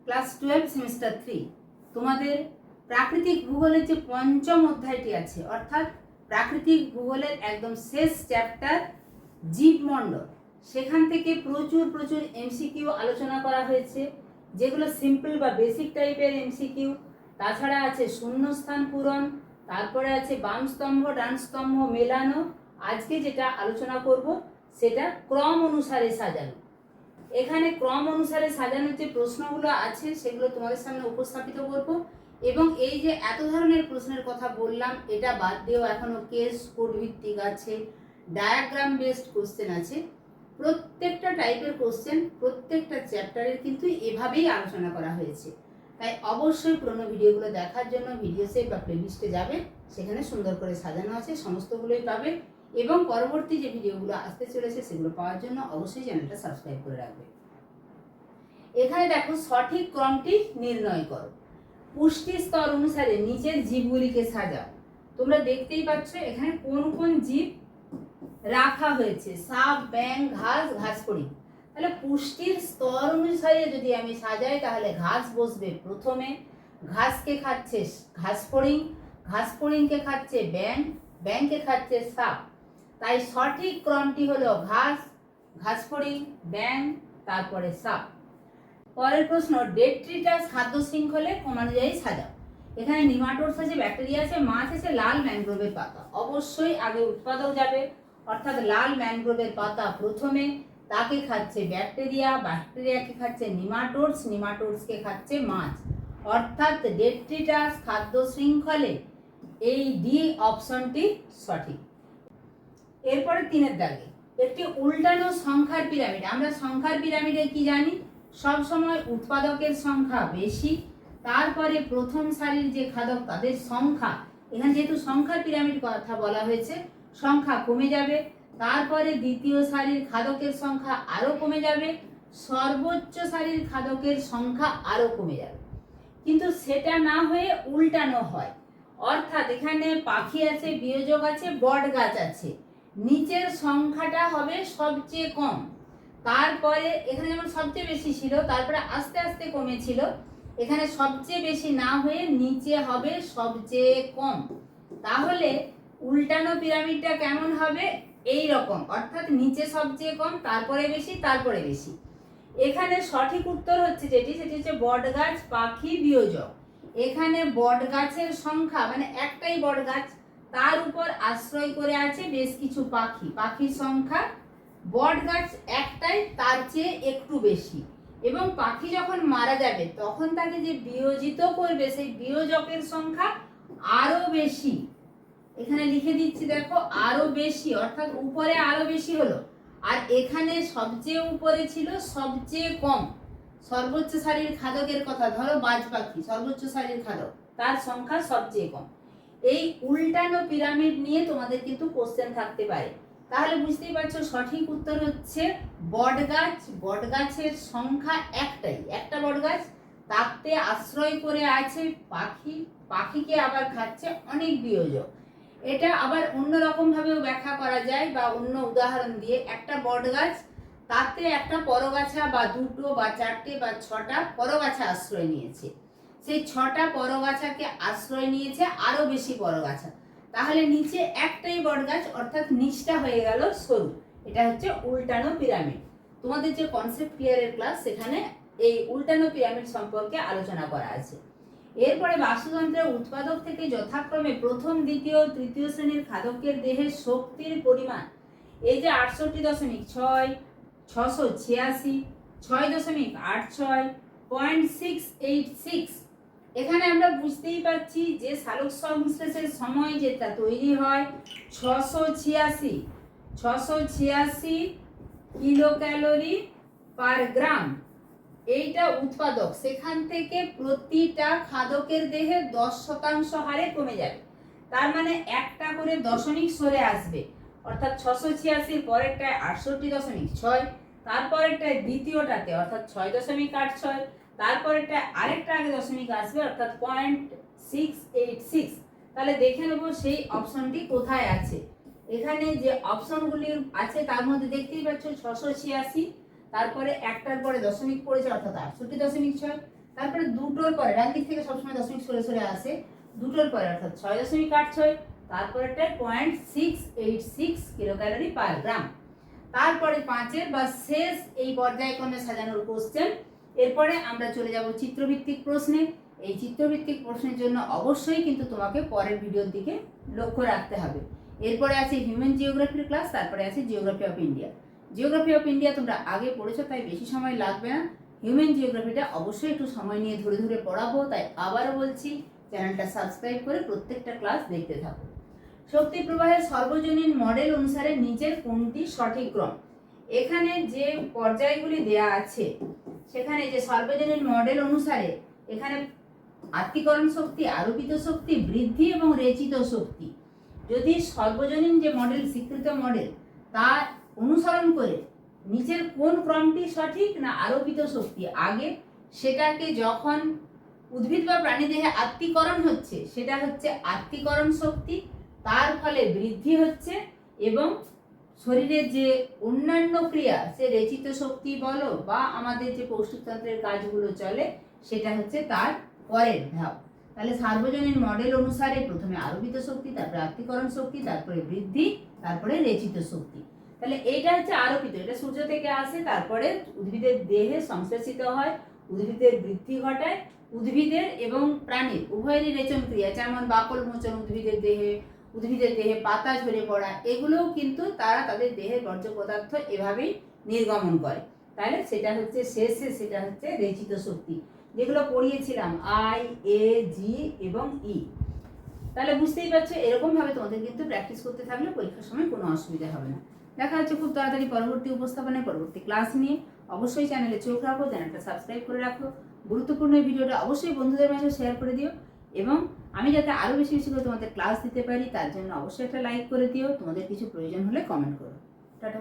Class 12 semester 3 তোমাদের প্রাকৃতিক ভূগোলের যে পঞ্চম অধ্যায়টি আছে অর্থাৎ প্রাকৃতিক ভূগোলের একদম শেষ চ্যাপ্টার জীবমণ্ডল, সেখান থেকে প্রচুর এমসিকিউ আলোচনা করা হয়েছে, যেগুলো সিম্পল বা বেসিক টাইপের এমসিকিউ। তাছাড়া আছে শূন্যস্থান পূরণ, তারপরে আছে বাম স্তম্ভ ডান স্তম্ভ মেলানো। আজকে যেটা আলোচনা করব সেটা ক্রম অনুসারে সাজানো। এখানে ক্রম অনুসারে সাজানোর যে প্রশ্নগুলো আছে সেগুলো তোমাদের সামনে উপস্থাপিত করব, এবং এই যে এত ধরনের প্রশ্নের কথা বললাম এটা বাদ দিয়েও এখনো কেস কোড ভিত্তিক আছে, ডায়াগ্রাম বেসড কোশ্চেন আছে। প্রত্যেকটা টাইপের কোশ্চেন প্রত্যেকটা চ্যাপ্টারের কিন্তু এভাবেই আলোচনা করা হয়েছে। তাই অবশ্যই পুরোনো ভিডিওগুলো দেখার জন্য ভিডিও সেভ বা প্লেলিস্টে যাবে, সেখানে সুন্দর করে সাজানো আছে, সমস্তগুলোই পাবে। এবং পরবর্তী যে ভিডিওগুলো আসতে চলেছে সেগুলো পাওয়ার জন্য অবশ্যই চ্যানেলটা সাবস্ক্রাইব করে রাখবে। এখানে দেখো সঠিক ক্রমটি নির্ণয় করো। পুষ্টি স্তর অনুসারে নিচের জীবগুলিকে সাজাও। তোমরা দেখতেই পাচ্ছ এখানে কোন কোন জীব রাখা হয়েছে, সাপ, ব্যাঙ, ঘাস, ঘাসফড়িং। তাহলে পুষ্টির স্তর অনুসারে যদি আমি সাজাই তাহলে ঘাস বসবে প্রথমে, ঘাসকে খাচ্ছে ঘাসফড়িং, ঘাসফড়িংকে খাচ্ছে ব্যাঙ, ব্যাঙকে খাচ্ছে সাপ। তাই সঠিক ক্রমটি হলো ঘাস, ঘাসফড়িং, ব্যাঙ, তারপরে সাপ। পরের প্রশ্ন, ডেট্রিটাস খাদ্য শৃঙ্খলে ক্রমানুযায়ী সাজাও। এখানে নিমাটোডস আছে, ব্যাকটেরিয়া আছে, মাছ আছে, লাল ম্যানগ্রোভের পাতা। অবশ্যই আগে উৎপাদক যাবে, অর্থাৎ লাল ম্যানগ্রোভের পাতা প্রথমে, তাকে খাচ্ছে ব্যাকটেরিয়া, ব্যাকটেরিয়াকে খাচ্ছে নিমাটোডস, নিমাটোডসকে খাচ্ছে মাছ। অর্থাৎ ডেট্রিটাস খাদ্য শৃঙ্খলে এই ডি অপশনটি সঠিক। এরপরে 3-এর দাগে একটি উল্টানো সংখ্যার পিরামিড। আমরা সংখ্যার পিরামিডে কি জানি, সব সময় উৎপাদকের সংখ্যা বেশি, তারপরে প্রথম সারির যে খাদক তাদের সংখ্যা, এখানে যেহেতু সংখ্যার পিরামিড কথা বলা হয়েছে সংখ্যা কমে যাবে, তারপরে দ্বিতীয় সারির খাদকের সংখ্যা আরো কমে যাবে, সর্বোচ্চ সারির খাদকের সংখ্যা আরো কমে যাবে। কিন্তু সেটা না হয়ে উল্টানো হয়, অর্থাৎ এখানে পাখি আছে, বিয়োজক আছে, বট গাছ আছে, নিচের সংখ্যাটা হবে সবচেয়ে কম, তারপরে এখানে যেমন সবচেয়ে বেশি ছিল তারপরে আস্তে আস্তে কমেছিল, এখানে সবচেয়ে বেশি না হয়ে নিচে হবে সবচেয়ে কম। তাহলে উল্টানো পিরামিডটা কেমন হবে, এই রকম, অর্থাৎ নিচে সবচেয়ে কম, তারপরে বেশি, তারপরে বেশি। এখানে সঠিক উত্তর হচ্ছে যেটি, সেটি হচ্ছে বট গাছ, পাখি, বিয়োজক। এখানে বট গাছের সংখ্যা মানে একটাই বট গাছ, তার উপর আশ্রয় করে আছে বেশ কিছু পাখি, পাখির সংখ্যা, বট গাছ একটাই তার চেয়ে একটু বেশি, এবং পাখি যখন মারা যাবে তখন তাকে যে বিয়োজিত করবে সেই বিয়োজকের সংখ্যা আরো বেশি। এখানে লিখে দিচ্ছি দেখো, আরো বেশি, অর্থাৎ উপরে আরো বেশি হলো, আর এখানে সবচেয়ে উপরে ছিল সবচেয়ে কম। সর্বোচ্চ সারির খাদকের কথা ধরো বাজ পাখি, সর্বোচ্চ সারির খাদক, তার সংখ্যা সবচেয়ে কম। এই উল্টানো পিরামিড নিয়ে তোমাদের কিন্তু কোশ্চেন থাকতে পারে। তাহলে বুঝতেই পারছো সঠিক উত্তর হচ্ছে বট গাছ। বট গাছের সংখ্যা একটাই, একটা বট গাছ, তাতে আশ্রয় করে আছে পাখি, পাখিকে আবার খাচ্ছে অনেক বিয়োজক। এটা আবার অন্যরকম ভাবেও ব্যাখ্যা করা যায় বা অন্য উদাহরণ দিয়ে, একটা বট গাছ, তাতে একটা পরগাছা বা দুটো বা চারটে বা ছটা পরগাছা আশ্রয় নিয়েছে, সেই ছটা পরগাছাকে আশ্রয় নিয়েছে আরো বেশি পরগাছা, তাহলে নিচে একটাই বট গাছ, অর্থাৎ নিচটা হয়ে গেল সরু। এটা হচ্ছে উল্টানো পিরামিড। তোমাদের যে কনসেপ্ট ক্লিয়ারের ক্লাস সেখানে এই উল্টানো পিরামিড সম্পর্কে আলোচনা করা আছে। এরপরে বাস্তুতন্ত্রের উৎপাদক থেকে যথাক্রমে প্রথম, দ্বিতীয়, তৃতীয় শ্রেণীর খাদকের দেহের শক্তির পরিমাণ, এই যে 68.6, 686, 6.86, 0.686, এখানে আমরা বুঝতেই পারছি যে সালোক সংশ্লেষের সময় যেটা তৈরি হয় 686 কিলো ক্যালোরি পার গ্রাম, এইটা উৎপাদক, সেখান থেকে প্রতিটা খাদকের দেহে 10% হারে কমে যাবে। তার মানে একটা করে দশমিক সরে আসবে, অর্থাৎ 686 পরেরটায় 68.6, তারপরেরটায় দ্বিতীয়টাতে অর্থাৎ 6.86, তারপরেরটা আরেকটা আগে দশমিক আসবে অর্থাৎ 0.686। তাহলে দেখে নেব সেই অপশনটি কোথায় আছে। এখানে যে অপশনগুলি আছে তার মধ্যে দেখতেই পাচ্ছ 686, তারপরে একটার পরে দশমিক পড়েছে অর্থাৎ 68.6, তারপরে দুটোর পরে ডান দিক থেকে সবসময় দশমিক সরে সরে আসে, দুটোর পরে অর্থাৎ 6.86, তারপরেটা 0.686 কিলোক্যালোরি পার গ্রাম। তারপরে 5-এর বা শেষ এই পর্যায়ক্রমে সাজানোর কোশ্চেন। এরপরে আমরা চলে যাব চিত্রভিত্তিক প্রশ্নে। এই চিত্রভিত্তিক প্রশ্নের জন্য অবশ্যই কিন্তু তোমাকে পরের ভিডিওর দিকে লক্ষ্য রাখতে হবে। এরপরে আছে হিউম্যান জিওগ্রাফির ক্লাস, তারপরে আছে geography of India. Geography of India তোমরা আগে পড়েছো, তাই বেশি সময় লাগবে না। হিউম্যান জিওগ্রাফিটা অবশ্যই একটু সময় নিয়ে ধরে ধরে পড়াবো, তাই আবারও বলছি চ্যানেলটা সাবস্ক্রাইব করে প্রত্যেকটা ক্লাস দেখতে থাকো। শক্তি প্রবাহের সর্বজনীন মডেল অনুসারে নিচের কোনটি সঠিক ক্রম? এখানে যে পর্যায়গুলি দেয়া আছে সেখানে যে সর্বজনীন মডেল অনুসারে এখানে আত্তীকরণ শক্তি, আরোপিত শক্তি, বৃদ্ধি এবং রেচিত শক্তি, যদি সর্বজনীন যে মডেল স্বীকৃত মডেল তা অনুসরণ করে নিচের কোন ক্রমটি সঠিক না আরোপিত শক্তি আগে, সেটাকে যখন উদ্ভিদ বা প্রাণীদেহে আত্তীকরণ হচ্ছে সেটা হচ্ছে আত্তীকরণ শক্তি, তার ফলে বৃদ্ধি হচ্ছে এবং শরীরের যে অন্যান্য ক্রিয়া সে রেচিত শক্তি বলো বা আমাদের যে পৌষ্টিকতন্ত্রের কাজগুলো চলে সেটা হচ্ছে তার পরের ধাপ। তাহলে সার্বজনীন মডেল অনুসারে প্রথমে আরোপিত শক্তি, তারপরে আত্তীকরণ শক্তি, তারপরে বৃদ্ধি, তারপরে রেচিত শক্তি। তাহলে এইটা হচ্ছে আরোপিত, এটা সূর্য থেকে আসে, তারপরে উদ্ভিদের দেহে সংশ্লেষিত হয়, উদ্ভিদের বৃদ্ধি ঘটায়, উদ্ভিদের এবং প্রাণীর উভয়েরই রেচন ক্রিয়া, যেমন বাকল মোচন উদ্ভিদের দেহে পাতা ঝরে পড়া, এগুলোও কিন্তু তারা তাদের দেহের বর্জ্য পদার্থ এভাবেই নির্গমন করে। তাহলে সেটা হচ্ছে শেষে সেটা হচ্ছে রেচিত শক্তি, যেগুলো পড়িয়েছিলাম আই, এ, জি এবং ই। তাহলে বুঝতেই পারছো, এরকম ভাবে তোমাদের কিন্তু প্র্যাকটিস করতে থাকলে পরীক্ষার সময় কোনো অসুবিধা হবে না। দেখা হচ্ছে খুব তাড়াতাড়ি পরবর্তী উপস্থাপনায়, পরবর্তী ক্লাস নিয়ে। অবশ্যই চ্যানেলে চোখ রাখো, চ্যানেলটা সাবস্ক্রাইব করে রাখো। গুরুত্বপূর্ণ এই ভিডিওটা অবশ্যই বন্ধুদের মাঝে শেয়ার করে দিও এবং আমি যাতে আরও বেশি বেশি করে তোমাদের ক্লাস দিতে পারি তার জন্য অবশ্যই একটা লাইক করে দিও। তোমাদের কিছু প্রয়োজন হলে কমেন্ট করো। টাটা।